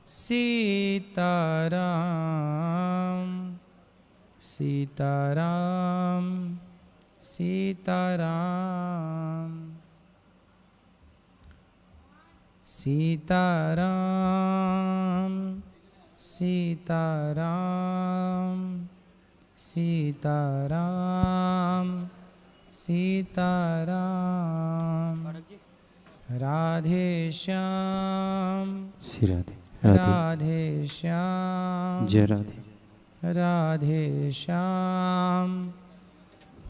सीताराम सीताराम सीताराम सीताराम सीताराम सीताराम सीताराम राधे श्याम राधे श्याम जय राधे राधे श्याम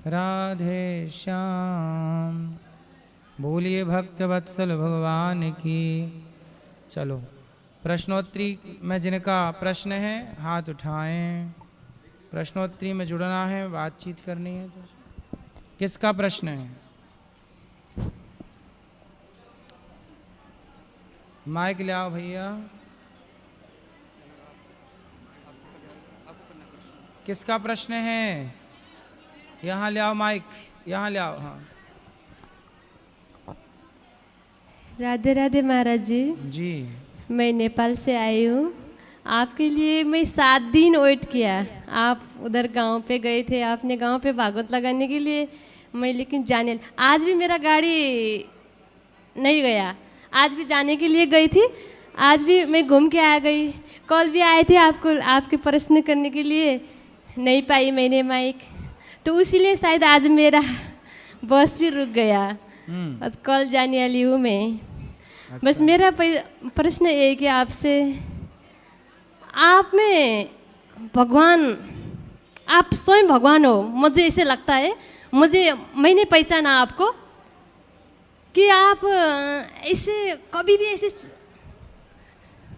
राधे श्याम। बोलिए भक्त वत्सल भगवान की। चलो प्रश्नोत्तरी में जिनका प्रश्न है हाथ उठाएं। प्रश्नोत्तरी में जुड़ना है, बातचीत करनी है। तो किसका प्रश्न है? माइक ले आओ भैया। किसका प्रश्न है? यहाँ ले आओ माइक, यहाँ ले आओ। हाँ राधे राधे महाराज जी। जी मैं नेपाल से आई हूँ। आपके लिए मैं 7 दिन वेट किया। आप उधर गांव पे गए थे, आपने गांव पे भागवत लगाने के लिए, मैं लेकिन जाने आज भी मेरा गाड़ी नहीं गया। आज भी जाने के लिए गई थी, आज भी मैं घूम के आ गई। कल भी आए थे आपको, आपके प्रश्न करने के लिए, नहीं पाई मैंने माइक, तो इसीलिए शायद आज मेरा बस भी रुक गया। और कल जाने वाली हूँ मैं। अच्छा। बस मेरा प्रश्न ये है कि आपसे, आप में भगवान, आप स्वयं भगवान हो, मुझे ऐसे लगता है। मैंने पहचाना आपको कि आप ऐसे कभी भी ऐसे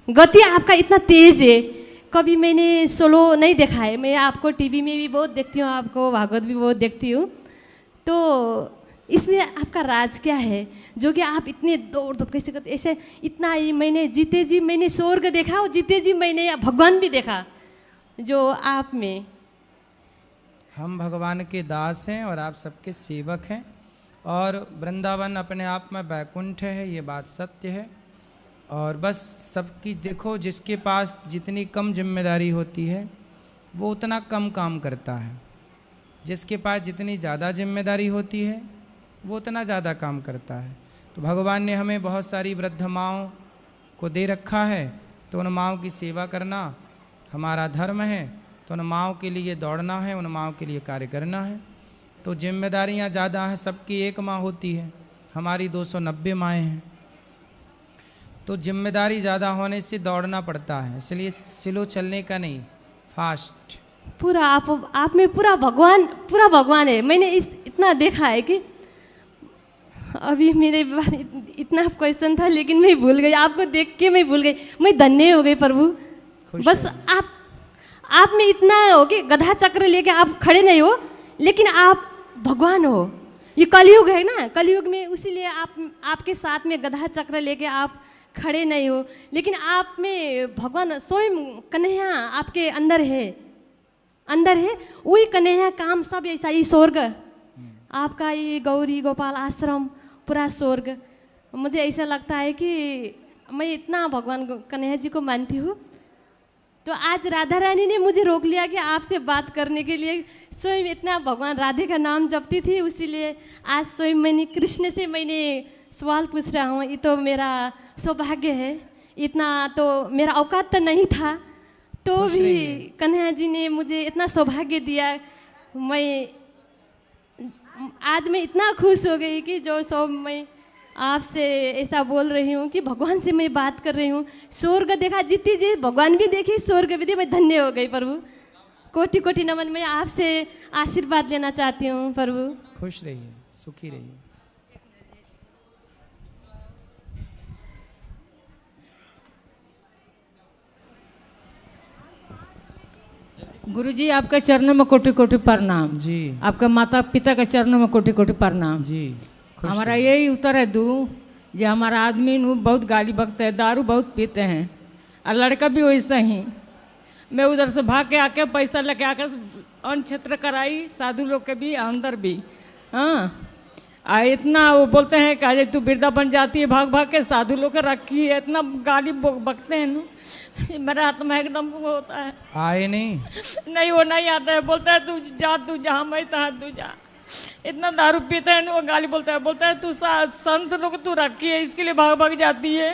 गति आपका इतना तेज है, कभी मैंने सोलो नहीं देखा है। मैं आपको टीवी में भी बहुत देखती हूँ, आपको भागवत भी बहुत देखती हूँ। तो इसमें आपका राज क्या है जो कि आप इतने दौड़ धूप कैसे करते? ऐसे इतना ही मैंने जीते जी मैंने स्वर्ग देखा और जीते जी मैंने भगवान भी देखा जो आप में। हम भगवान के दास हैं और आप सबके सेवक हैं, और वृंदावन अपने आप में वैकुंठ है, ये बात सत्य है। और बस सबकी देखो, जिसके पास जितनी कम जिम्मेदारी होती है वो उतना कम काम करता है, जिसके पास जितनी ज़्यादा जिम्मेदारी होती है वो उतना ज़्यादा काम करता है। तो भगवान ने हमें बहुत सारी वृद्ध माँओं को दे रखा है, तो उन माँओं की सेवा करना हमारा धर्म है। तो उन माँओं के लिए दौड़ना है, उन माँओं के लिए कार्य करना है। तो जिम्मेदारियाँ ज़्यादा हैं, सबकी एक माँ होती है, हमारी 290 माएँ हैं। तो जिम्मेदारी ज़्यादा होने से दौड़ना पड़ता है, इसलिए स्लो चलने का नहीं, फास्ट। पूरा आप में पूरा भगवान है। मैंने इतना देखा है कि अभी मेरे पास इतना क्वेश्चन था लेकिन मैं भूल गई, आपको देख के मैं भूल गई। मैं धन्य हो गई प्रभु। बस आप में इतना हो कि गधा चक्र लेके आप खड़े नहीं हो, लेकिन आप भगवान हो। ये कलयुग है ना, कलयुग में उसीलिए आपके साथ में गधा चक्र लेके आप खड़े नहीं हो, लेकिन आप में भगवान स्वयं कन्हैया आपके अंदर है वही कन्हैया काम सब ऐसा ही स्वर्ग आपका, ये गौरी गोपाल आश्रम पूरा स्वर्ग। मुझे ऐसा लगता है कि मैं इतना भगवान कन्हैया जी को मानती हूँ। तो आज राधा रानी ने मुझे रोक लिया कि आपसे बात करने के लिए। स्वयं इतना भगवान राधे का नाम जपती थी, इसीलिए आज स्वयं मैंने कृष्ण से मैंने सवाल पूछ रहा हूँ। ये तो मेरा सौभाग्य है, इतना तो मेरा औकात तो नहीं था, तो भी कन्हैया जी ने मुझे इतना सौभाग्य दिया। आज मैं इतना खुश हो गई कि जो सब मैं आपसे ऐसा बोल रही हूँ कि भगवान से मैं बात कर रही हूँ। स्वर्ग देखा, जीती जी भगवान भी देखी, स्वर्ग भी देखी। मैं धन्य हो गई प्रभु। कोटि कोटि नमन। मैं आपसे आशीर्वाद लेना चाहती हूँ प्रभु। खुश रहिए, सुखी रहिए। गुरुजी आपका चरणों में कोटि कोटि प्रणाम जी। आपका माता पिता के चरणों में कोटि कोटि प्रणाम जी। हमारा यही उत्तर है जो हमारा आदमी बहुत गाली बकते हैं, दारू बहुत पीते हैं, और लड़का भी वैसा ही। मैं उधर से भाग के आके पैसा लेके आके अन्न क्षेत्र कराई, साधु लोग के भी अंदर भी। हाँ, इतना वो बोलते हैं कि तू वृद्धा बन जाती है, भाग भाग के साधु लोग के रखी है, इतना गाली बकते हैं ना, मेरा आत्मा एकदम वो होता है। आए नहीं? नहीं, वो नहीं आता है, बोलता है तू जहाँ मैं तहाँ तू जा। इतना दारू पीता है ना, वो गाली बोलता है तू संत लोग तू रखी है, इसके लिए भाग भाग जाती है।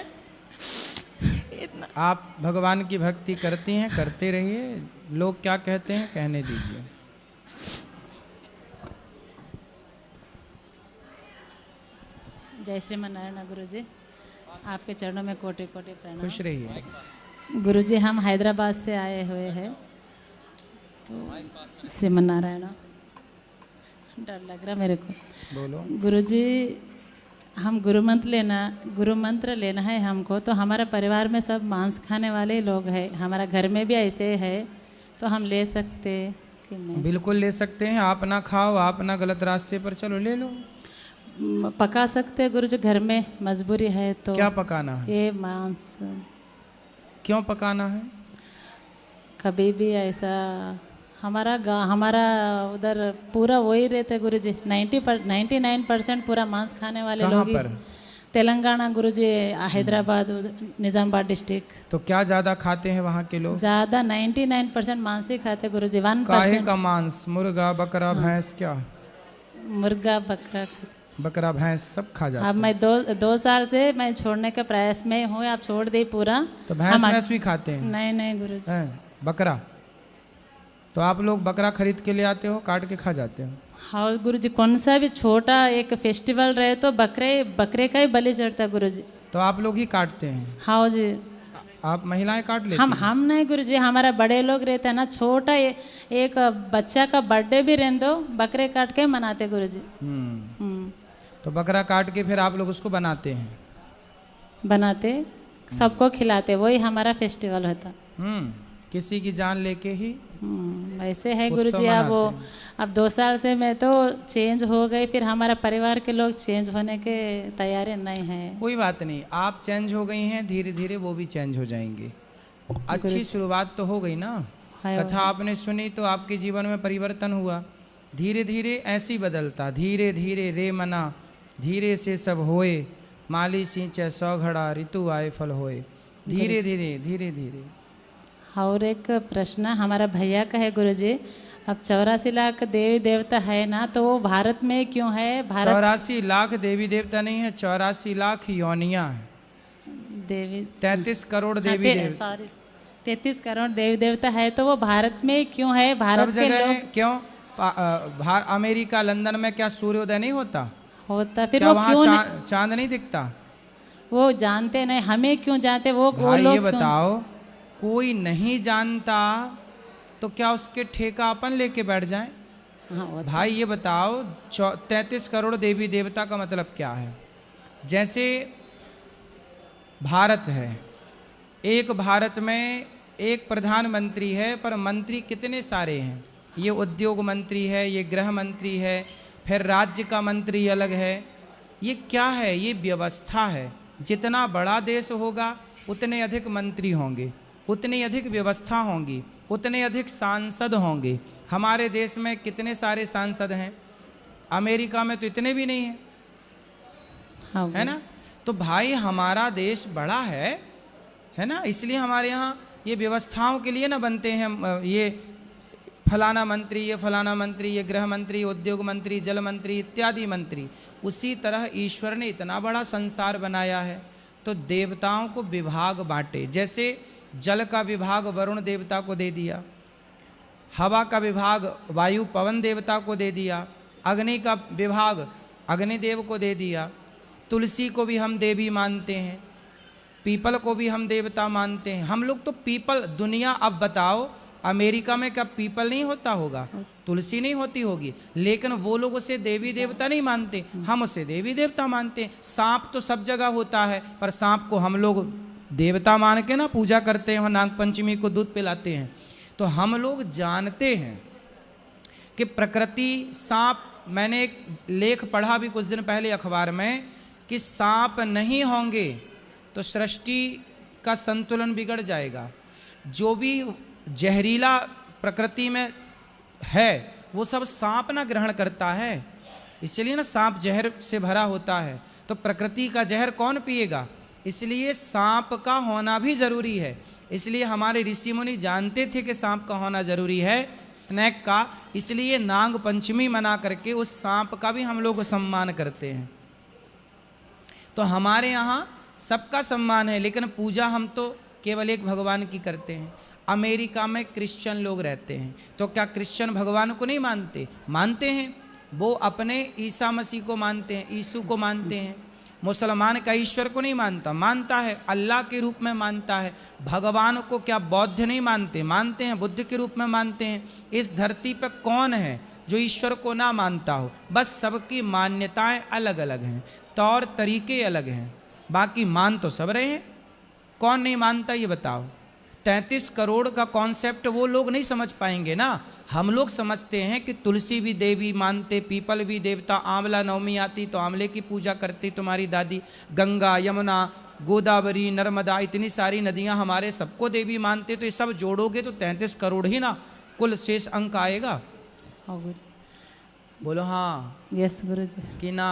इतना आप भगवान की भक्ति करती हैं, करते रहिए, लोग क्या कहते हैं कहने दीजिए। जय श्रीमन नारायण गुरु जी, आपके चरणों में कोटि कोटि प्रणाम। खुश रहिए। गुरु जी, हम हैदराबाद से आए हुए हैं, तो श्रीमन नारायण, डर लग रहा मेरे को। बोलो। गुरु जी, हम गुरु मंत्र लेना है हमको, तो हमारा परिवार में सब मांस खाने वाले लोग हैं, हमारा घर में भी ऐसे है, तो हम ले सकते कि नहीं? बिल्कुल ले सकते हैं। आप ना खाओ, आप ना गलत रास्ते पर चलो, ले लो। पका सकते गुरु जी, घर में मजबूरी है तो। क्या पकाना है? ये मांस। क्यों पकाना है? कभी भी ऐसा हमारा उधर पूरा वही रहते गुरु जी, 99% पूरा मांस खाने वाले लोग ही। पर? तेलंगाना गुरु जी, हैदराबाद, निजामाबाद डिस्ट्रिक्ट। तो क्या ज्यादा खाते हैं वहाँ के लोग? ज़्यादा 99% मांस ही खाते गुरु जी। काहे 1% का मांस? मुर्गा, बकरा, भैंस? क्या मुर्गा, बकरा, बकरा, भैंस सब खा जाते अब मैं दो साल से मैं छोड़ने के प्रयास में हूँ, आप छोड़ दी पूरा। तो भैंस भी खाते हैं? नहीं गुरु जी। बकरा? तो आप लोग बकरा खरीद के ले आते हो, काट के खा जाते हो? हाँ गुरु जी, कौन सा भी छोटा एक फेस्टिवल रहे तो बकरे का ही बलि चढ़ता गुरु जी। तो आप लोग ही काटते हैं? हाँ जी। आप महिलाएं काट लेती हैं? हम नहीं गुरु जी, हमारा बड़े लोग रहते हैं ना, छोटा एक बच्चा का बर्थडे भी रहने दो, बकरे काट के मनाते गुरु जी। तो बकरा काट के फिर आप लोग उसको बनाते हैं? बनाते, सबको खिलाते, वही हमारा फेस्टिवल होता। किसी की जान लेके ही वैसे है गुरु जी। अब 2 साल से मैं तो चेंज हो गई, फिर हमारा परिवार के लोग चेंज होने के तैयारी नहीं है। कोई बात नहीं, आप चेंज हो गई हैं, धीरे धीरे वो भी चेंज हो जाएंगे। अच्छी शुरुआत तो हो गई ना, कथा आपने सुनी तो आपके जीवन में परिवर्तन हुआ। धीरे धीरे ऐसी बदलता, धीरे धीरे रे मना धीरे से सब होए, माली सींचे 100 घड़ा ऋतु आए फल होए। धीरे धीरे धीरे धीरे। और एक प्रश्न हमारा भैया का है गुरु जी, अब 84 लाख देवी देवता है ना, तो वो भारत में क्यों है? 84 लाख देवी देवता नहीं है, 84 लाख योनियां है। देवी 33 करोड़ देवी देवता, सॉरी 33 करोड़ देवी देवता है, तो वो भारत में क्यों है? भारत सब जगह है। क्यों? अमेरिका, लंदन में क्या सूर्योदय नहीं होता? होता। फिर क्या वो वहाँ क्यों चांद नहीं दिखता? वो जानते नहीं, हमें क्यों जानते वो लोग? ये बताओ, कोई नहीं जानता तो क्या उसके ठेका अपन लेके बैठ जाएं? हाँ, भाई ये बताओ, 33 करोड़ देवी देवता का मतलब क्या है? जैसे भारत है, एक भारत में एक प्रधानमंत्री है, पर मंत्री कितने सारे हैं। ये उद्योग मंत्री है, ये गृह मंत्री है, फिर राज्य का मंत्री अलग है। ये क्या है? ये व्यवस्था है। जितना बड़ा देश होगा उतने अधिक मंत्री होंगे, उतनी अधिक व्यवस्था होंगी, उतने अधिक सांसद होंगे। हमारे देश में कितने सारे सांसद हैं? अमेरिका में तो इतने भी नहीं हैं। हाँ, है ना? तो भाई हमारा देश बड़ा है ना, इसलिए हमारे यहाँ ये व्यवस्थाओं के लिए ना बनते हैं, ये फलाना मंत्री, ये फलाना मंत्री, ये गृह मंत्री, उद्योग मंत्री, जल मंत्री इत्यादि मंत्री। उसी तरह ईश्वर ने इतना बड़ा संसार बनाया है, तो देवताओं को विभाग बांटे। जैसे जल का विभाग वरुण देवता को दे दिया, हवा का विभाग वायु पवन देवता को दे दिया, अग्नि का विभाग अग्निदेव को दे दिया, तुलसी को भी हम देवी मानते हैं, पीपल को भी हम देवता मानते हैं। हम लोग तो पीपल, दुनिया, अब बताओ अमेरिका में क्या पीपल नहीं होता होगा, तुलसी नहीं होती होगी, लेकिन वो लोग उसे देवी देवता नहीं मानते, हम उसे देवी देवता मानते हैं। सांप तो सब जगह होता है, पर सांप को हम लोग देवता मान के ना पूजा करते हैं, नाग पंचमी को दूध पिलाते हैं। तो हम लोग जानते हैं कि प्रकृति, सांप, मैंने एक लेख पढ़ा भी कुछ दिन पहले अखबार में कि सांप नहीं होंगे तो सृष्टि का संतुलन बिगड़ जाएगा। जो भी जहरीला प्रकृति में है वो सब सांप ना ग्रहण करता है, इसलिए ना सांप जहर से भरा होता है, तो प्रकृति का जहर कौन पिएगा, इसलिए सांप का होना भी जरूरी है। इसलिए हमारे ऋषि मुनि जानते थे कि सांप का होना जरूरी है, स्नेक का, इसलिए नाग पंचमी मना करके उस सांप का भी हम लोग सम्मान करते हैं। तो हमारे यहाँ सबका सम्मान है, लेकिन पूजा हम तो केवल एक भगवान की करते हैं। अमेरिका में क्रिश्चियन लोग रहते हैं, तो क्या क्रिश्चियन भगवान को नहीं मानते? मानते हैं, वो अपने ईसा मसीह को मानते हैं, यीशु को मानते हैं। मुसलमान का ईश्वर को नहीं मानता, मानता है, अल्लाह के रूप में मानता है। भगवान को क्या बौद्ध नहीं मानते? मानते हैं, बुद्ध के रूप में मानते हैं। इस धरती पर कौन है जो ईश्वर को ना मानता हो? बस सबकी मान्यताएं अलग अलग हैं, तौर तरीके अलग हैं, बाकी मान तो सब रहे हैं। कौन नहीं मानता ये बताओ? 33 करोड़ का कॉन्सेप्ट वो लोग नहीं समझ पाएंगे ना। हम लोग समझते हैं कि तुलसी भी देवी मानते, पीपल भी देवता, आंवला नवमी आती तो आंवले की पूजा करती तुम्हारी दादी, गंगा, यमुना, गोदावरी, नर्मदा, इतनी सारी नदियां हमारे सबको देवी मानते। तो ये सब जोड़ोगे तो 33 करोड़ ही ना कुल शेष अंक आएगा। बोलो हाँ। यस गुरु जी। कि ना?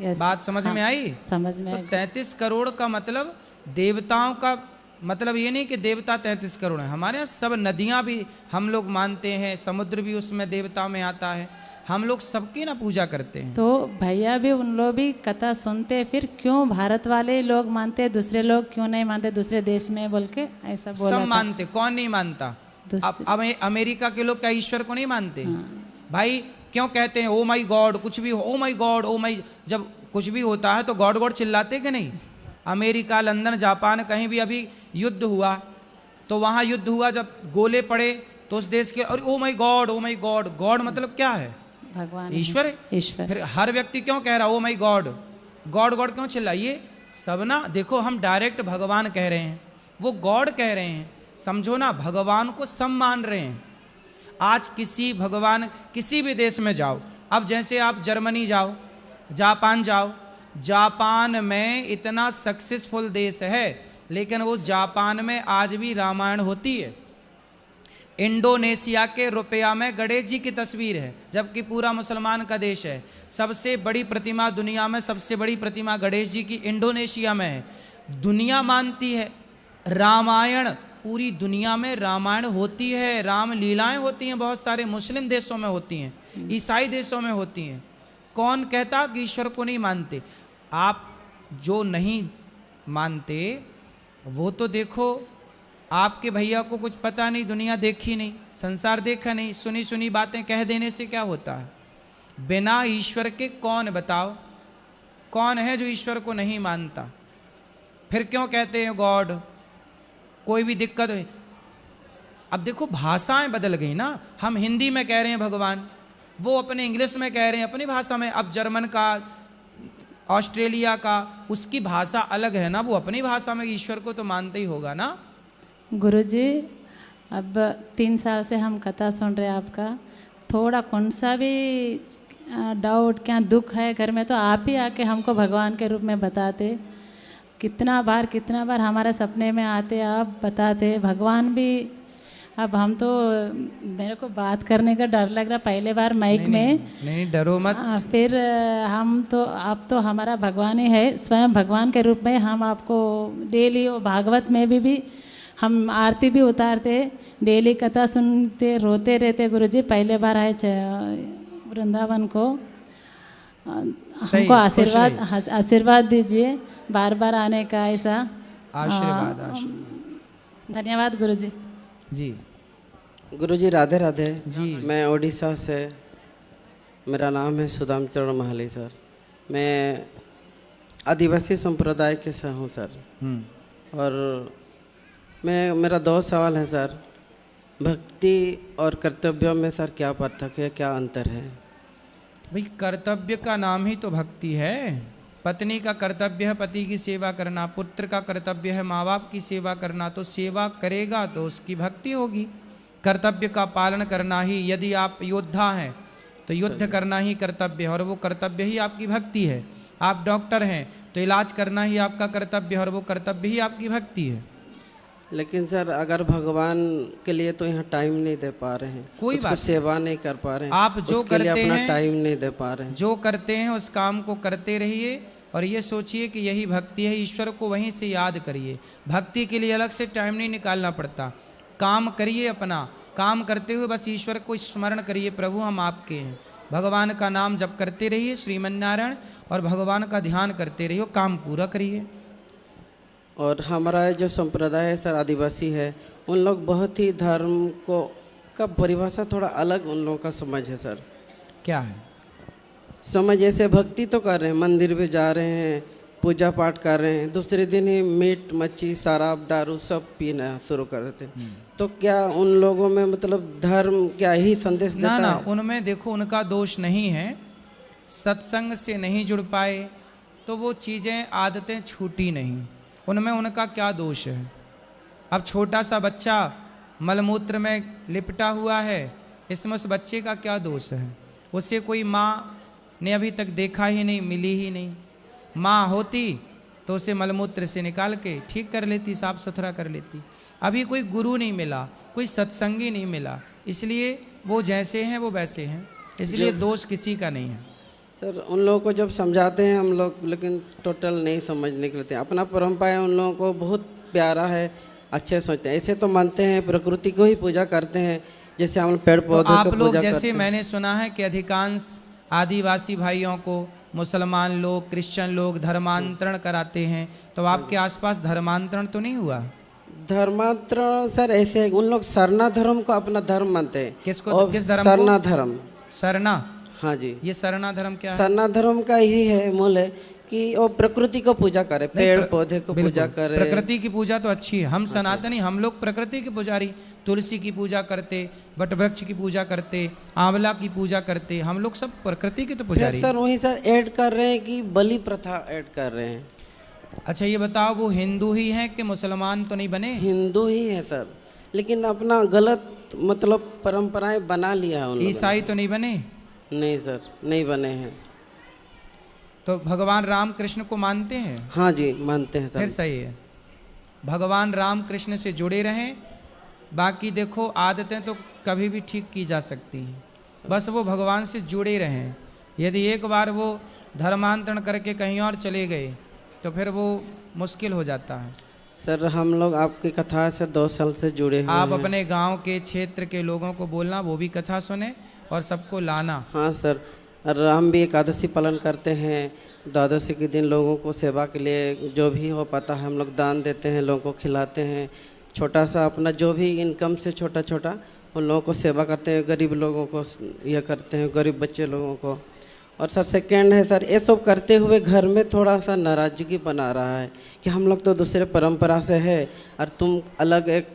यस। बात समझ में आई? समझ में। तो 33 करोड़ का मतलब देवताओं का मतलब ये नहीं कि देवता 33 करोड़ हैं। हमारे यहाँ सब नदियाँ भी हम लोग मानते हैं, समुद्र भी उसमें देवता में आता है, हम लोग सबकी ना पूजा करते हैं। तो भैया भी उन लोग भी कथा सुनते, फिर क्यों भारत वाले लोग मानते, दूसरे लोग क्यों नहीं मानते, दूसरे देश में बोल के ऐसा बोला सब मानते, कौन नहीं मानता? अब अमेरिका के लोग क्या ईश्वर को नहीं मानते? भाई क्यों कहते हैं ओ माई गॉड, कुछ भी ओ माई गॉड, ओ माई, जब कुछ भी होता है तो गॉड गॉड चिल्लाते कि नहीं? अमेरिका, लंदन, जापान, कहीं भी अभी युद्ध हुआ तो वहाँ युद्ध हुआ, जब गोले पड़े तो उस देश के, और ओ माई गॉड, ओ माई गॉड, गॉड मतलब क्या है? भगवान, ईश्वर है। ईश्वर। फिर हर व्यक्ति क्यों कह रहा ओ माई गॉड, गॉड गॉड क्यों चिल्लाइए? सब ना देखो, हम डायरेक्ट भगवान कह रहे हैं, वो गॉड कह रहे हैं, समझो ना, भगवान को सब मान रहे हैं। आज किसी भगवान, किसी भी देश में जाओ, अब जैसे आप जर्मनी जाओ, जापान जाओ, जापान में इतना सक्सेसफुल देश है, लेकिन वो जापान में आज भी रामायण होती है। इंडोनेशिया के रुपया में गणेश जी की तस्वीर है, जबकि पूरा मुसलमान का देश है। सबसे बड़ी प्रतिमा दुनिया में, सबसे बड़ी प्रतिमा गणेश जी की इंडोनेशिया में है। दुनिया मानती है रामायण, पूरी दुनिया में रामायण होती है, राम लीलाएं होती हैं, बहुत सारे मुस्लिम देशों में होती हैं, ईसाई देशों में होती हैं। कौन कहता कि ईश्वर को नहीं मानते? आप जो नहीं मानते वो तो देखो, आपके भैया को कुछ पता नहीं, दुनिया देखी नहीं, संसार देखा नहीं, सुनी सुनी बातें कह देने से क्या होता है? बिना ईश्वर के कौन, बताओ कौन है जो ईश्वर को नहीं मानता? फिर क्यों कहते हैं गॉड? कोई भी दिक्कत हो, अब देखो भाषाएं बदल गई ना, हम हिंदी में कह रहे हैं भगवान, वो अपने इंग्लिश में कह रहे हैं अपनी भाषा में। अब जर्मन का, ऑस्ट्रेलिया का, उसकी भाषा अलग है ना, वो अपनी भाषा में ईश्वर को तो मानते ही होगा ना। गुरुजी, अब 3 साल से हम कथा सुन रहे हैं आपका, थोड़ा कौन सा भी डाउट, क्या दुख है घर में, तो आप ही आके हमको भगवान के रूप में बताते। कितना बार हमारे सपने में आते, आप बताते भगवान भी। अब हम तो, मेरे को बात करने का डर लग रहा पहले बार माइक में। नहीं डरो मत। फिर हम तो, आप तो हमारा भगवान ही है, स्वयं भगवान के रूप में हम आपको डेली, भागवत में भी हम आरती भी उतारते, डेली कथा सुनते, रोते रहते। गुरुजी पहले बार आए वृंदावन को, हमको आशीर्वाद दीजिए, बार बार आने का ऐसा आशीर्वाद। धन्यवाद गुरुजी। जी गुरुजी राधे राधे जी। मैं ओडिशा से, मेरा नाम है सुदाम चरण महाली सर। मैं आदिवासी संप्रदाय के से हूँ सर। और मेरा 2 सवाल है सर। भक्ति और कर्तव्य में सर क्या पार्थक्य है, क्या अंतर है? भाई कर्तव्य का नाम ही तो भक्ति है। पत्नी का कर्तव्य है पति की सेवा करना, पुत्र का कर्तव्य है माँ बाप की सेवा करना, तो सेवा करेगा तो उसकी भक्ति होगी। कर्तव्य का पालन करना ही, यदि आप योद्धा हैं तो युद्ध करना ही कर्तव्य है, और वो कर्तव्य ही आपकी भक्ति है। आप डॉक्टर हैं तो इलाज करना ही आपका कर्तव्य है, और वो कर्तव्य ही आपकी भक्ति है। लेकिन सर अगर भगवान के लिए तो यहाँ टाइम नहीं दे पा रहे हैं, कोई उसको बात सेवा नहीं कर पा रहे हैं, आप जो उसके लिए करते अपना हैं, टाइम नहीं दे पा रहे हैं। जो करते हैं उस काम को करते रहिए और ये सोचिए कि यही भक्ति है। ईश्वर को वहीं से याद करिए। भक्ति के लिए अलग से टाइम नहीं निकालना पड़ता। काम करिए, अपना काम करते हुए बस ईश्वर को स्मरण करिए, प्रभु हम आपके हैं। भगवान का नाम जप करते रहिए, श्रीमन नारायण, और भगवान का ध्यान करते रहिए, काम पूरा करिए। और हमारा जो संप्रदाय है सर, आदिवासी है, उन लोग बहुत ही धर्म को का परिभाषा थोड़ा अलग उन लोगों का समझ है सर। क्या है समझ? ऐसे भक्ति तो कर रहे हैं, मंदिर में जा रहे हैं, पूजा पाठ कर रहे हैं, दूसरे दिन ही मीट मच्छी शराब दारू सब पीना शुरू कर देते हैं। तो क्या उन लोगों में मतलब धर्म क्या ही संदेश देता ना है? उनमें देखो उनका दोष नहीं है, सत्संग से नहीं जुड़ पाए तो वो चीज़ें आदतें छूटी नहीं, उनमें उनका क्या दोष है। अब छोटा सा बच्चा मलमूत्र में लिपटा हुआ है, इसमें उस बच्चे का क्या दोष है। उसे कोई माँ ने अभी तक देखा ही नहीं, मिली ही नहीं। माँ होती तो उसे मलमूत्र से निकाल के ठीक कर लेती, साफ सुथरा कर लेती। अभी कोई गुरु नहीं मिला, कोई सत्संगी नहीं मिला, इसलिए वो जैसे हैं वो वैसे हैं, इसलिए दोष किसी का नहीं है। सर उन लोगों को जब समझाते हैं हम लोग, लेकिन टोटल नहीं समझ निकलते। अपना परंपरा है, उन लोगों को बहुत प्यारा है, अच्छे सोचते हैं। ऐसे तो मानते हैं प्रकृति को ही पूजा करते हैं, जैसे हम पेड़ पौधों तो को आप पूजा लोग करते जैसे हैं। मैंने सुना है कि अधिकांश आदिवासी भाइयों को मुसलमान लोग, क्रिश्चियन लोग धर्मांतरण कराते हैं, तो आपके आसपास धर्मांतरण तो नहीं हुआ? धर्मांतरण सर ऐसे है, उन लोग सरना धर्म को अपना धर्म मानते हैं। किसको? और किस धर्म सरना को? धर्म। सरना? हाँ जी, ये सरना धर्म क्या है? सरना धर्म का यही है मूल है कि वो प्रकृति को पूजा करे, पेड़ पौधे को पूजा करे। प्रकृति की पूजा तो अच्छी है, हम सनातनी, हम लोग प्रकृति के पुजारी, तुलसी की पूजा करते, वट वृक्ष की पूजा करते, आंवला की पूजा करते, हम लोग सब प्रकृति के तो पुजारी। सर वही सर ऐड कर रहे हैं कि बलि प्रथा ऐड कर रहे हैं। अच्छा ये बताओ, वो हिंदू ही हैं कि मुसलमान तो नहीं बने? हिंदू ही है सर, लेकिन अपना गलत मतलब परंपराएं बना लिया है उन लोगों ने। ईसाई तो नहीं बने? नहीं सर, नहीं बने हैं। तो भगवान राम कृष्ण को मानते हैं? हाँ जी मानते हैं फिर सर। सही है, भगवान राम कृष्ण से जुड़े रहें। बाकी देखो आदतें तो कभी भी ठीक की जा सकती हैं, बस वो भगवान से जुड़े रहें। यदि एक बार वो धर्मांतरण करके कहीं और चले गए तो फिर वो मुश्किल हो जाता है। सर हम लोग आपकी कथा से 2 साल से जुड़े हुए आप हैं। अपने गांव के क्षेत्र के लोगों को बोलना वो भी कथा सुने और सबको लाना। हाँ सर, और हम भी एकादशी पालन करते हैं। द्वादशी के दिन लोगों को सेवा के लिए जो भी हो पाता है हम लोग दान देते हैं, लोगों को खिलाते हैं। छोटा सा अपना जो भी इनकम से छोटा छोटा उन लोगों को सेवा करते हैं, गरीब लोगों को यह करते हैं, गरीब बच्चे लोगों को। और सर सेकेंड है सर, ये सब करते हुए घर में थोड़ा सा नाराज़गी बना रहा है कि हम लोग तो दूसरे परंपरा से है और तुम अलग एक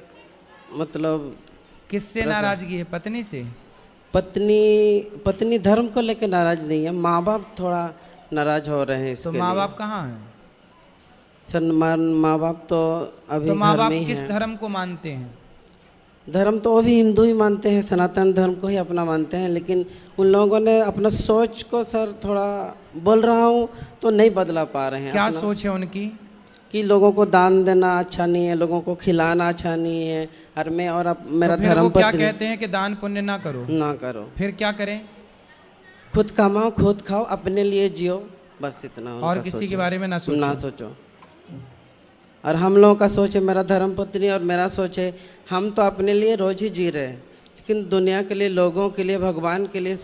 मतलब। किससे नाराजगी है? पत्नी से? पत्नी धर्म को लेकर नाराज नहीं है, माँ बाप थोड़ा नाराज हो रहे हैं इसके तो लिए। माँ बाप कहाँ हैं? सर माँ बाप तो अभी तो माँ घर बाप में ही किस हैं। धर्म को मानते हैं? धर्म तो अभी हिंदू ही मानते हैं, सनातन धर्म को ही अपना मानते हैं। लेकिन उन लोगों ने अपना सोच को सर थोड़ा बोल रहा हूँ तो नहीं बदला पा रहे हैं। क्या अपना सोच है उनकी? कि लोगों को दान देना अच्छा नहीं है, लोगों को खिलाना अच्छा नहीं है। और मैं और मेरा तो फिर वो धर्म क्या पत्नी कहते हैं कि दान पुण्य ना करो? ना करो। फिर क्या करें? खुद कमाओ, खुद खाओ, अपने लिए जियो, बस इतना। और उनका किसी सोच के है। बारे में ना सोचो। ना सोचो। और हम लोगों का सोच है, मेरा धर्म पत्नी और मेरा सोच है, हम तो अपने लिए रोज ही जी रहे हैं, लेकिन दुनिया के लिए, लोगों के लिए, भगवान के लिए,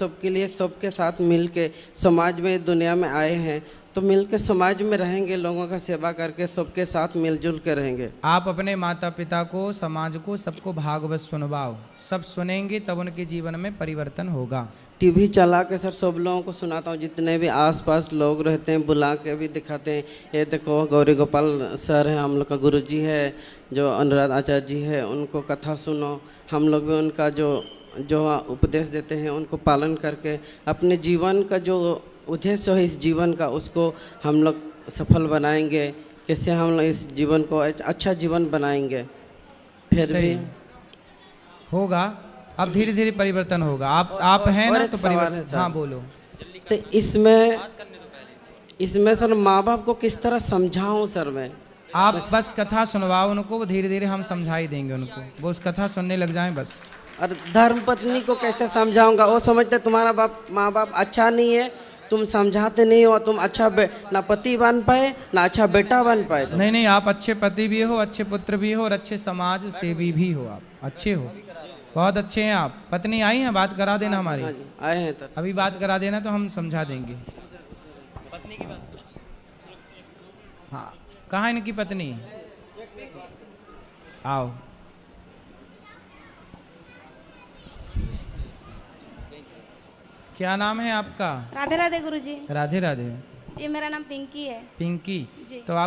सबके साथ मिल के समाज में दुनिया में आए हैं, तो मिल के समाज में रहेंगे, लोगों का सेवा करके सबके साथ मिलजुल के रहेंगे। आप अपने माता पिता को, समाज को, सबको भागवत सुनवाओ, सब सुनेंगे तब उनके जीवन में परिवर्तन होगा। टीवी चला के सर सब लोगों को सुनाता हूँ, जितने भी आसपास लोग रहते हैं बुला के भी दिखाते हैं। ये देखो गौरी गोपाल सर है, हम लोग का गुरुजी है, जो अनुराध आचार्य जी है, उनको कथा सुनो। हम लोग भी उनका जो उपदेश देते हैं उनको पालन करके अपने जीवन का जो उद्देश्य है इस जीवन का, उसको हम लोग सफल बनाएंगे। कैसे हम लोग इस जीवन को अच्छा जीवन बनाएंगे, फिर भी होगा। अब धीरे धीरे परिवर्तन होगा। आप हैं ना, तो परिवर्तन। हाँ बोलो। इसमें सर माँ बाप को किस तरह समझाऊं सर मैं? आप बस कथा सुनवाओ उनको, वो धीरे धीरे हम समझाई देंगे उनको, वो उस कथा सुनने लग जाएं बस। और धर्म पत्नी को कैसे समझाऊंगा? वो समझते तुम्हारा बाप माँ बाप अच्छा नहीं है, तुम समझाते नहीं हो, तुम अच्छा ना पति बन पाए ना अच्छा बेटा बन पाए। नहीं नहीं, आप अच्छे पति भी हो, अच्छे पुत्र भी हो और अच्छे समाज सेवी भी हो, आप अच्छे हो, बहुत अच्छे हैं आप। पत्नी आई हैं, बात करा देना हमारी। आए हैं तो अभी बात करा देना तो हम समझा देंगे। पत्नी की बात हाँ, कहाँ इनकी पत्नी? आओ। क्या नाम है आपका? राधे राधे गुरुजी। राधे राधे। जी मेरा नाम पिंकी है। पिंकी। जी। तो आप